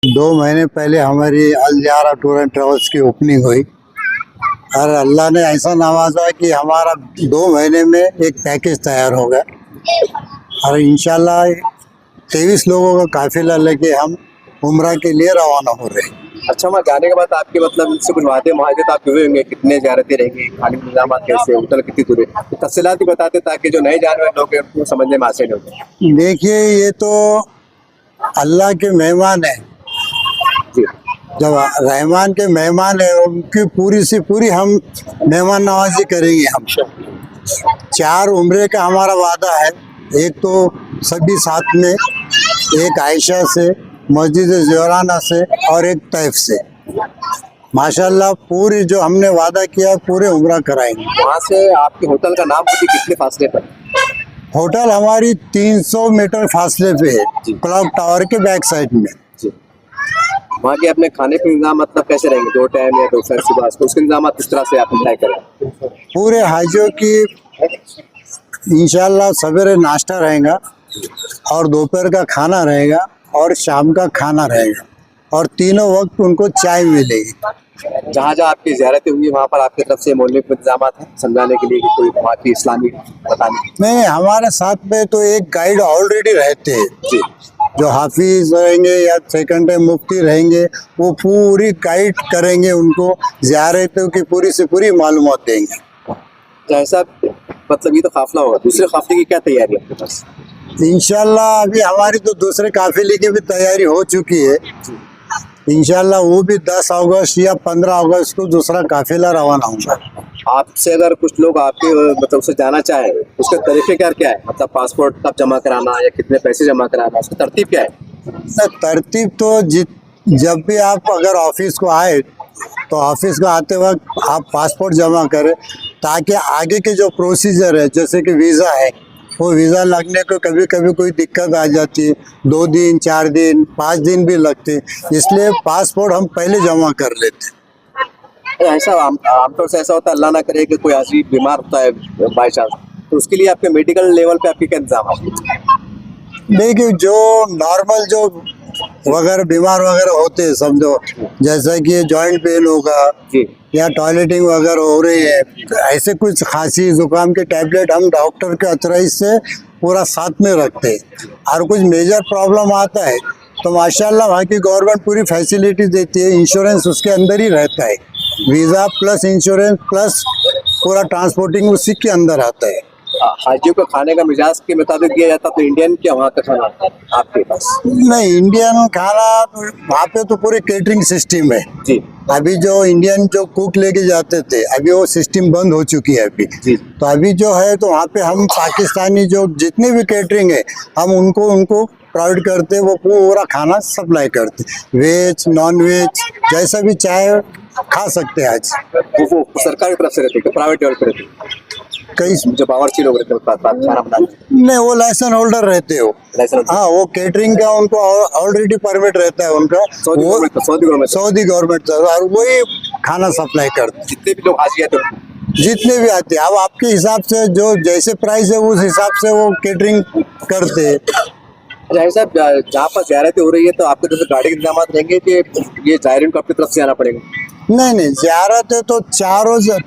2 महीने पहले हमारी अल ज़ियारा टूर एंड ट्रेवल्स की ओपनिंग हुई और अल्लाह ने ऐसा नवाजा कि हमारा 2 महीने में एक पैकेज तैयार हो गया और इंशाल्लाह 23 लोगों का काफिला लेके हम उम्रा के लिए रवाना हो रहे हैं। अच्छा, वहाँ जाने के बाद आपके मतलब इनसे कुछ वादे मुआहदे तो आपके हुए होंगे, कितने ज़ियारतें रहेंगी, खाने के इंतजाम कैसे, होटल कितनी दूर है, तो तफसीलात भी बताते ताकि जो नए जाने वाले लोग हैं उनको समझने में आसानी हो। देखिए, ये तो अल्लाह के मेहमान है। जी जब रहमान के मेहमान है उनकी पूरी से पूरी हम मेहमान नवाजी करेंगे। हम 4 उम्रे का हमारा वादा है। एक तो सभी साथ में, एक आयशा से, मस्जिद ज़ोराना से और एक तैफ से। माशाल्लाह पूरी जो हमने वादा किया पूरे उम्रा कराएंगे। वहाँ से आपके होटल का नाम होती कितने फासले पर? होटल हमारी 300 मीटर फासले पे है, क्लॉक टावर के बैक साइड में। जी, वहाँ के अपने खाने के इंतजाम मतलब कैसे रहेंगे, 2 टाइम या दोपहर सुबह, तो उसके इंतजाम किस तरह से आप तय करें? पूरे हाजियों की इंशाल्लाह सवेरे नाश्ता रहेगा और दोपहर का खाना रहेगा और शाम का खाना रहेगा और तीनों वक्त उनको चाय मिलेगी। जहाँ जहाँ आपकी ज़ियारतें हुई वहाँ पर आपकी तरफ से मौलवी इंतजाम हैं समझाने के लिए कि कोई वहाँ की इस्लामी बताने? नहीं, हमारे साथ में तो एक गाइड ऑलरेडी रहते हैं। जी, जो हाफिज रहेंगे या सेकंड टाइम मुफ्ती रहेंगे, वो पूरी गाइड करेंगे, उनको ज़ियारतों की पूरी से पूरी मालूमात देंगे। जैसा मतलब ये तो काफिला होगा, दूसरे काफिले की क्या तैयारी है आपके पास? इंशाल्लाह अभी हमारी तो दूसरे काफिले की भी तैयारी हो चुकी है। इंशाल्लाह वो भी 10 अगस्त या 15 अगस्त को दूसरा काफिला रवाना होगा। आपसे अगर कुछ लोग आपके मतलब उससे जाना चाहे, उसके तरीके क्या क्या है, मतलब पासपोर्ट कब जमा कराना या कितने पैसे जमा कराना, उसकी तरतीब क्या है? तरतीब तो जब भी आप अगर ऑफिस को आए तो ऑफिस को आते वक्त आप पासपोर्ट जमा करें ताकि आगे के जो प्रोसीजर है, जैसे कि वीज़ा है, वो वीज़ा लगने को कभी कभी कोई दिक्कत आ जाती है, 2 दिन 4 दिन 5 दिन भी लगते, इसलिए पासपोर्ट हम पहले जमा कर लेते। ऐसा आमतौर से ऐसा होता है, अल्लाह ना करे कि कोई आदमी बीमार होता है बाई चांस, तो उसके लिए आपके मेडिकल लेवल पे आपके क्या इंतजाम है? देखिए, जो नॉर्मल जो वगैरह बीमार वगैरह होते हैं, समझो जैसा कि जॉइंट पेन होगा या टॉयलेटिंग वगैरह हो रही है, ऐसे कुछ खांसी जुकाम के टैबलेट हम डॉक्टर के अथराइज से पूरा साथ में रखते हैं। और कुछ मेजर प्रॉब्लम आता है तो माशाल्लाह वहाँ की गवर्नमेंट पूरी फैसिलिटी देती है, इंश्योरेंस उसके अंदर ही रहता है, वीज़ा प्लस इंश्योरेंस प्लस पूरा ट्रांसपोर्टिंग उसी के अंदर आता है। हाजियों का खाने का मिजाज के मुताबिक दिया जाता तो इंडियन क्या वहाँ का खाना आपके पास? नहीं, इंडियन खाना वहाँ पे तो पूरे केटरिंग सिस्टम है जी। अभी जो इंडियन जो कुक लेके जाते थे, अभी वो सिस्टम बंद हो चुकी है अभी जी। तो अभी जो है तो वहाँ पे हम पाकिस्तानी जो जितने भी केटरिंग है हम उनको प्रोवाइड करते, वो पूरा खाना सप्लाई करते, वेज नॉन वेज जैसा भी चाहे खा सकते हैं। आज वो सरकार की तरफ से रहते, प्राइवेट लेवल पे रहते? कई जो बावर्ची लोग रहते हैं खाना बनाने? नहीं, वो लाइसेंस होल्डर रहते हो। हाँ, वो केटरिंग का उनको ऑलरेडी परमिट रहता है उनका, सऊदी गवर्नमेंट और वही खाना सप्लाई करते। जितने भी लोग हाजी आते हैं, जितने भी आते हैं, अब आपके हिसाब से जो जैसे प्राइस है उस हिसाब से वो केटरिंग करते हैं। साहब, जहाँ पर ज़ियारतें हो रही है तो आपके तरफ से गाड़ी के इंतजाम रहेंगे कि ये ज़ायरीन को अपनी तरफ से आना पड़ेगा? नहीं, ज़ियारत है तो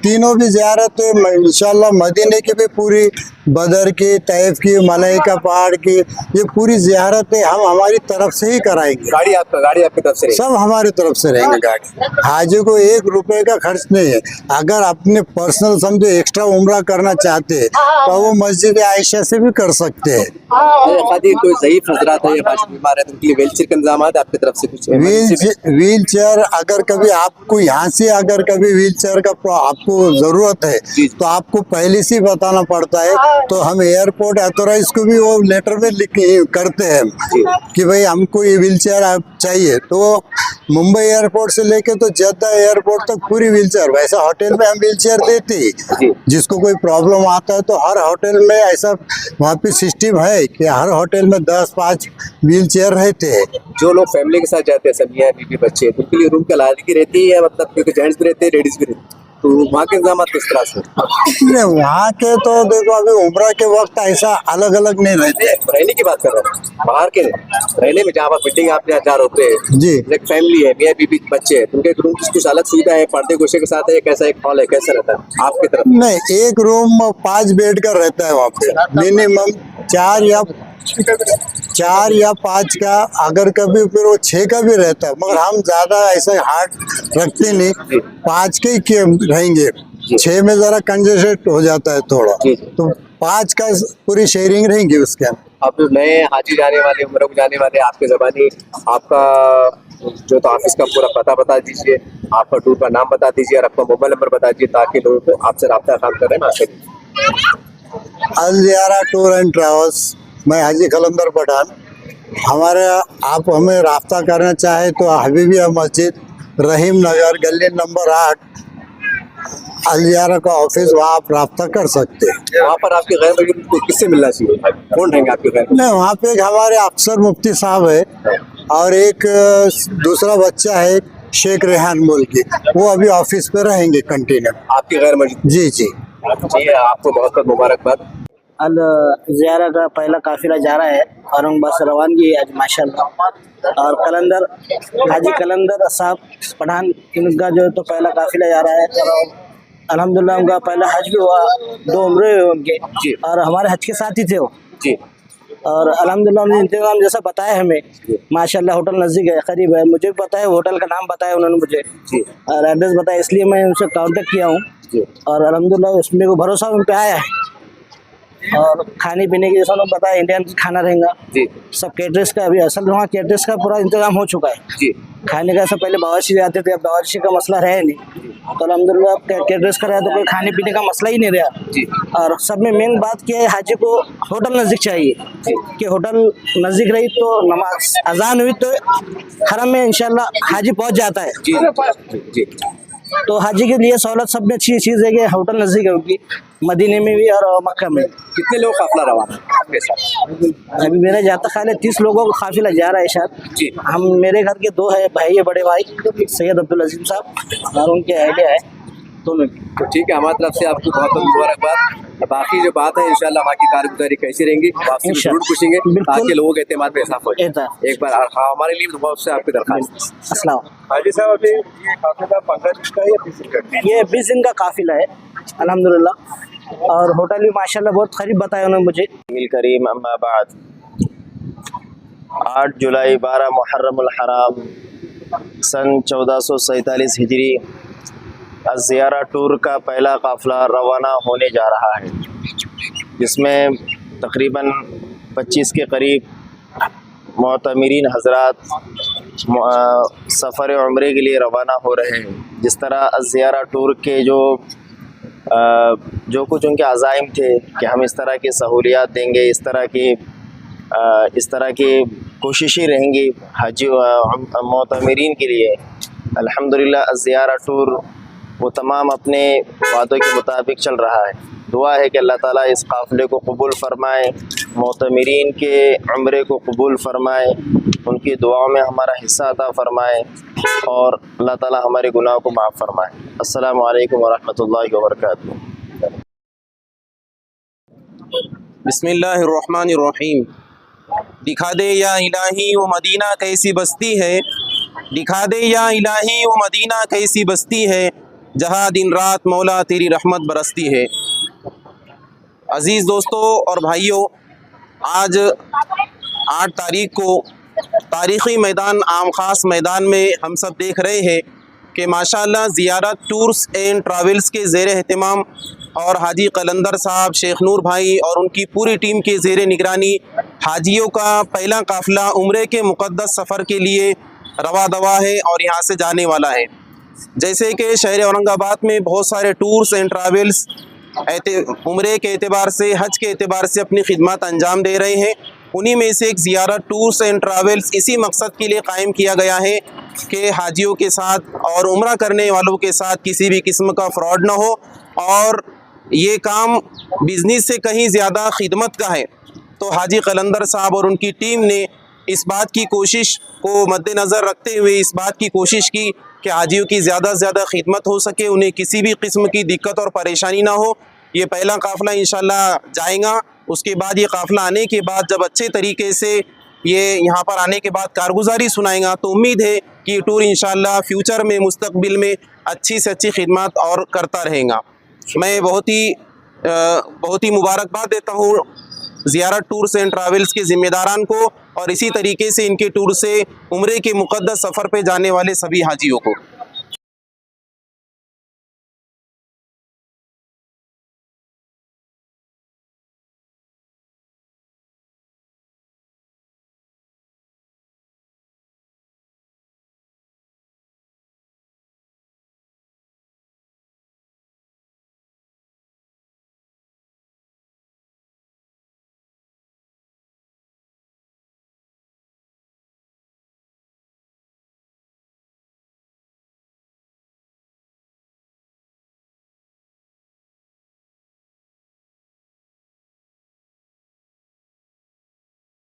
तीनों भी ज़ियारत है इंशाल्लाह। मदीने की भी पूरी, बदर की, तैफ की, मलाइका पहाड़ की, ये पूरी ज़ियारत है हम हमारी तरफ से ही कराएंगे। गाड़ी आपकी तरफ से? सब हमारी तरफ से रहेंगे गाड़ी। हाजी को 1 रुपए का खर्च नहीं है। अगर अपने पर्सनल समझो एक्स्ट्रा उम्रा करना चाहते हैं तो वो मस्जिद आयशा से भी कर सकते हैं। कोई ज़ईफ हजरात है या बीमार है तो उनके लिए व्हीलचेयर का इंतजाम है आपकी तरफ से? कुछ व्हील चेयर अगर कभी आपको यहाँ से अगर कभी व्हील चेयर का आपको जरूरत है तो आपको पहले से बताना पड़ता है, तो हम एयरपोर्ट अथॉराइज को भी वो लेटर में लिख करते हैं कि भाई हमको ये व्हील चेयर चाहिए, तो मुंबई एयरपोर्ट से लेके तो जद्दा एयरपोर्ट तक पूरी व्हील चेयर। वैसा होटल में हम व्हील चेयर देते हैं, जिसको कोई प्रॉब्लम आता है तो हर होटल में ऐसा वहाँ पे सिस्टम है कि हर होटल में 10-5 व्हील चेयर रहते हैं। जो लोग फैमिली के साथ जाते हैं, सब मियां बीवी बच्चे, तो उनके लिए रूम की अलादगी रहती है, मतलब क्योंकि जेंट्स भी रहते हैं लेडीज भी रहती है? तो वहाँ के इंतजाम किस तरह से? नहीं, वहाँ के तो देखो अभी उम्र के वक्त ऐसा अलग अलग नहीं रहते। रहने की बात कर रहे हैं, बाहर के रहने में, जहाँ पर मीटिंग आप जहाँ होते हैं, जी। एक फैमिली है, मियाँ बीबी बच्चे हैं, उनके रूम की कुछ अलग सुविधा है, पर्दे गोशे के साथ है, कैसा एक हॉल है, कैसा रहता है आपकी तरफ? नहीं, एक रूम 5 बेड का रहता है वहाँ पे, मिनिमम 4 या 5 का, अगर कभी फिर वो 6 का भी रहता है, मगर हम ज्यादा ऐसे हार्ड रखते नहीं, 5 के ही रहेंगे। 6 में जरा कंजेस्टेड हो जाता है थोड़ा, तो 5 का पूरी शेयरिंग रहेंगी उसके अंदर। अब जो नए हाजी जाने वाले, उम्र को जाने वाले, आपके ज़बानी आपका जो तो ऑफिस का पूरा पता बता दीजिए, आपका टूर का नाम बता दीजिए और आपका मोबाइल नंबर बता दीजिए, ताकि लोगों को आपसे रब्ता काम करें ना। अल ज़ियारा टूर एंड ट्रैवल्स, मैं हाजी कलंदर पठान। हमारे आप हमें राब्ता करना चाहे तो हबीबिया मस्जिद, रहीम नगर, गली नंबर 8, अल ज़ियारा का ऑफिस, वहाँ आप राब्ता कर सकते हैं। वहाँ पर आपके गैर मौजूद को किससे मिलना चाहिए? कौन रहेंगे आपके गैर? नहीं, वहाँ पे एक हमारे अफसर मुफ्ती साहब है और एक दूसरा बच्चा है शेख रेहान मुल्की, वो अभी ऑफिस पे रहेंगे कंटिन्यू। आपके गैर मौजूद? जी जी। जी, आपको बहुत बहुत मुबारकबाद। अल ज़ियारा का पहला काफिला जा रहा है, औरंगाबाद से रवानगी है आज माशाल्लाह। और कलंदर हाजी कलंदर साहब पठान, इनका जो तो पहला काफिला जा रहा है, और अल्हम्दुलिल्लाह उनका पहला हज भी हुआ, 2 उम्रे हुए उनके, और हमारे हज के साथ ही थे वो जी। और अल्हम्दुलिल्लाह उन्होंने इंतजाम जैसा बताया हमें माशाल्लाह, होटल नज़दीक है, करीब है, मुझे भी पता है, होटल का नाम बताया उन्होंने मुझे जी। और एड्रेस बताया, इसलिए मैं उनसे कांटेक्ट किया हूँ जी। और अल्हम्दुलिल्लाह उसमें को भरोसा उन पे आया है। और खाने पीने की जैसा उन्होंने बताया, इंडियन खाना रहेगा जी। सब। कैटरर्स का अभी असल वहाँ कैटरर्स का पूरा इंतजाम हो चुका है जी। खाने का। सब पहले बावर्ची आते थे, अब बावर्ची का मसला रहा नहीं, तो अल्हम्दुलिल्लाह कैटरर्स का रहा तो कोई खाने पीने का मसला ही नहीं रहा। जी। और सब में मेन बात क्या है, हाजी को होटल नज़दीक चाहिए कि होटल नज़दीक रही तो नमाज अजान हुई तो हरम में इंशाल्लाह हाजी पहुँच जाता है। जी। जी। तो हाजी के लिए सहूलत सब में अच्छी चीज़ है कि होटल नज़दीक है उनकी, मदीने में भी और मक्का में। कितने लोग काफिला रवाना है आपके साथ? अभी मेरा जाता ख्याल है 30 लोगों का काफिला जा रहा है शायद। जी। हम मेरे घर के 2 है भाई है, बड़े भाई सैयद अब्दुल अजीम साहब और उनके अहलिया है दोनों। तो ठीक है, हमारी तरफ से आपको बहुत बहुत मुबारकबाद। बाकी जो बात है इंशाल्लाह वहाँ की कारगुजारी कैसी रहेंगी आपसे भी जरूर पूछेंगे, ताकि लोगों के एतमाद में इजाफा हो। एक बार हमारे लिए बहुत से आपकी दरखास्त। अस्सलाम। हाजी साहब, अभी ये काफिला 15 दिन का या 20 दिन का? ये 20 दिन का काफिला है अल्हम्दुलिल्लाह, और होटल भी माशाल्लाह बहुत करीब बताया उन्होंने मुझे। करीम अम्मा बाद 8 जुलाई 12 मुहर्रमुल हराम सन 1447 हिजरी ज़ियारा टूर का पहला काफ़िला रवाना होने जा रहा है, जिसमें तकरीबन 25 के करीब मोतमिरीन हज़रात सफ़र उम्रे के लिए रवाना हो रहे हैं। जिस तरह ज़ियारा टूर के जो कुछ उनके अज़ाइम थे कि हम इस तरह की सहूलियात देंगे, इस तरह की कोशिशें रहेंगी हाजी मोतमिरीन के लिए, अल्हम्दुलिल्लाह ज़ियारा टूर वो तमाम अपने वादों के मुताबिक चल रहा है। दुआ है कि अल्लाह ताला इस काफ़िले को कबूल फ़रमाए, मोतमिरीन के उम्रे को कबूल फ़रमाए, उनकी दुआओं में हमारा हिस्सा अता फ़रमाए और अल्लाह ताला हमारे गुनाहों को माफ़ फ़रमाए। अस्सलामु अलैकुम वरहमतुल्लाहि वबरकातुहू। बिस्मिल्लाहिर्रहमानिर्रहीम। दिखा दे या इलाही वो मदीना कैसी बस्ती है, दिखा दे या इलाही वो मदीना कैसी बस्ती है, जहाँ दिन रात मौला तेरी रहमत बरसती है। अज़ीज़ दोस्तों और भाइयों, आज 8 तारीख को तारीख़ी मैदान आम ख़ास मैदान में हम सब देख रहे हैं कि माशाअल्लाह ज़ियारत टूर्स एंड ट्रैवल्स के ज़ेर एहतिमाम और हाजी कलंदर साहब, शेख नूर भाई और उनकी पूरी टीम के ज़ेर निगरानी हाजियों का पहला काफ़िला उम्रे के मुक़द्दस सफ़र के लिए रवा दवा है और यहाँ से जाने वाला है। जैसे कि शहर औरंगाबाद में बहुत सारे टूर्स एंड ट्रैवल्स उम्रे के एतबार से, हज के एतबार से अपनी खिदमत अंजाम दे रहे हैं। उन्हीं में से एक ज़ियारत टूर्स एंड ट्रैवल्स इसी मकसद के लिए कायम किया गया है कि हाजियों के साथ और उम्रा करने वालों के साथ किसी भी किस्म का फ्रॉड ना हो, और ये काम बिज़नेस से कहीं ज़्यादा खिदमत का है। तो हाजी कलंदर साहब और उनकी टीम ने इस बात की कोशिश को मद्देनज़र रखते हुए इस बात की कोशिश की कि हाजियों की ज़्यादा से ज़्यादा खिदमत हो सके, उन्हें किसी भी किस्म की दिक्कत और परेशानी ना हो। ये पहला काफ़िला इंशाल्लाह जाएगा। उसके बाद ये काफ़िला आने के बाद जब अच्छे तरीके से ये यहाँ पर आने के बाद कारगुजारी सुनाएगा, तो उम्मीद है कि ये टूर इंशाल्लाह फ्यूचर में, मुस्तकबिल में अच्छी से अच्छी खिदमत और करता रहेगा। मैं बहुत ही मुबारकबाद देता हूँ ज़ियारत टूर्स एंड ट्रैवल्स के ज़िम्मेदारान को, और इसी तरीके से इनके टूर से उम्रे के मुक़द्दस सफ़र पे जाने वाले सभी हाजियों को।